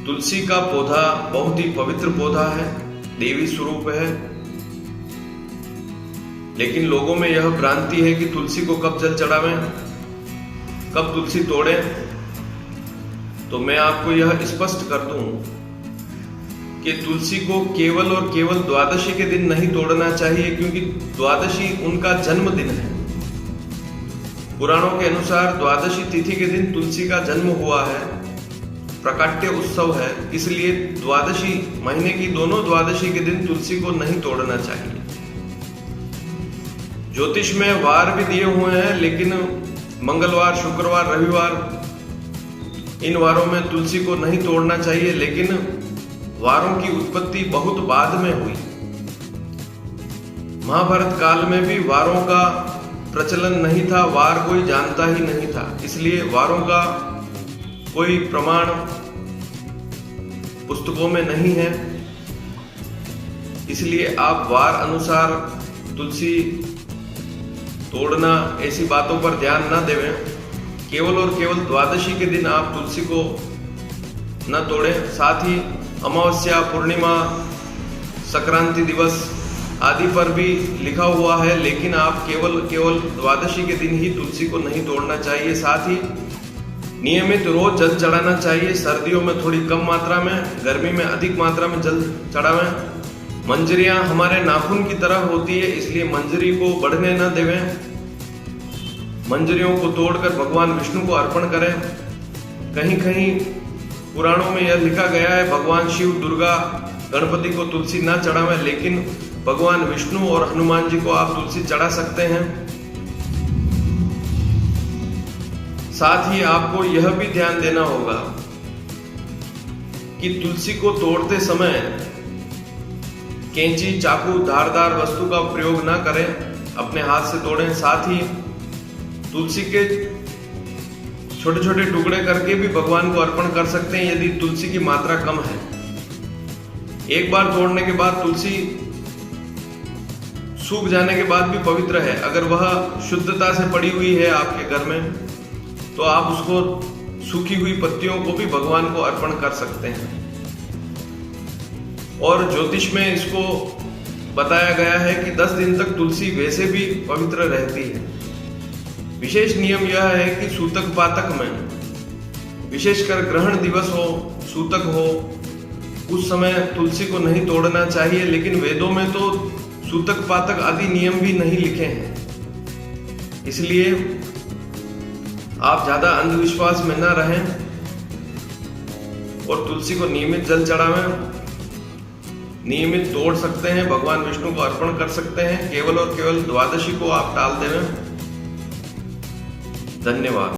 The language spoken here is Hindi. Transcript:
तुलसी का पौधा बहुत ही पवित्र पौधा है, देवी स्वरूप है। लेकिन लोगों में यह भ्रांति है कि तुलसी को कब जल चढ़ावें, कब तुलसी तोड़ें। तो मैं आपको यह स्पष्ट कर दूं कि तुलसी को केवल और केवल द्वादशी के दिन नहीं तोड़ना चाहिए, क्योंकि द्वादशी उनका जन्म दिन है। पुराणों के अनुसार द्वादशी तिथि के दिन तुलसी का जन्म हुआ है, प्राकट्य उत्सव है, इसलिए द्वादशी महीने की दोनों द्वादशी के दिन तुलसी को नहीं तोड़ना चाहिए। ज्योतिष में वार भी दिए हुए हैं, लेकिन मंगलवार, शुक्रवार, रविवार, इन वारों में तुलसी को नहीं तोड़ना चाहिए। लेकिन वारों की उत्पत्ति बहुत बाद में हुई। महाभारत काल में भी वारों का प्रचलन नहीं था, वार कोई जानता ही नहीं था, इसलिए वारों का कोई प्रमाण पुस्तकों में नहीं है। इसलिए आप वार अनुसार तुलसी तोड़ना, ऐसी बातों पर ध्यान न देवें। केवल और केवल द्वादशी के दिन आप तुलसी को न तोड़ें। साथ ही अमावस्या, पूर्णिमा, संक्रांति दिवस आदि पर भी लिखा हुआ है, लेकिन आप केवल द्वादशी के दिन ही तुलसी को नहीं तोड़ना चाहिए। साथ ही नियमित रोज जल चढ़ाना चाहिए। सर्दियों में थोड़ी कम मात्रा में, गर्मी में अधिक मात्रा में जल चढ़ावें। मंजरियां हमारे नाखून की तरह होती है, इसलिए मंजरी को बढ़ने न देवें। मंजरियों को तोड़कर भगवान विष्णु को अर्पण करें। कहीं कहीं पुराणों में यह लिखा गया है भगवान शिव, दुर्गा, गणपति को तुलसी न चढ़ावें, लेकिन भगवान विष्णु और हनुमान जी को आप तुलसी चढ़ा सकते हैं। साथ ही आपको यह भी ध्यान देना होगा कि तुलसी को तोड़ते समय कैंची, चाकू, धारदार वस्तु का प्रयोग न करें, अपने हाथ से तोड़ें। साथ ही तुलसी के छोटे छोटे टुकड़े करके भी भगवान को अर्पण कर सकते हैं, यदि तुलसी की मात्रा कम है। एक बार तोड़ने के बाद तुलसी सूख जाने के बाद भी पवित्र है। अगर वह शुद्धता से पड़ी हुई है आपके घर में, तो आप उसको सूखी हुई पत्तियों को भी भगवान को अर्पण कर सकते हैं। और ज्योतिष में इसको बताया गया है कि 10 दिन तक तुलसी वैसे भी पवित्र रहती है। विशेष नियम यह है कि सूतक पातक में, विशेषकर ग्रहण दिवस हो, सूतक हो, उस समय तुलसी को नहीं तोड़ना चाहिए। लेकिन वेदों में तो सूतक पातक आदि नियम भी नहीं लिखे हैं, इसलिए आप ज्यादा अंधविश्वास में न रहें और तुलसी को नियमित जल चढ़ावें। नियमित तोड़ सकते हैं, भगवान विष्णु को अर्पण कर सकते हैं। केवल और केवल द्वादशी को आप टाल देवें। धन्यवाद।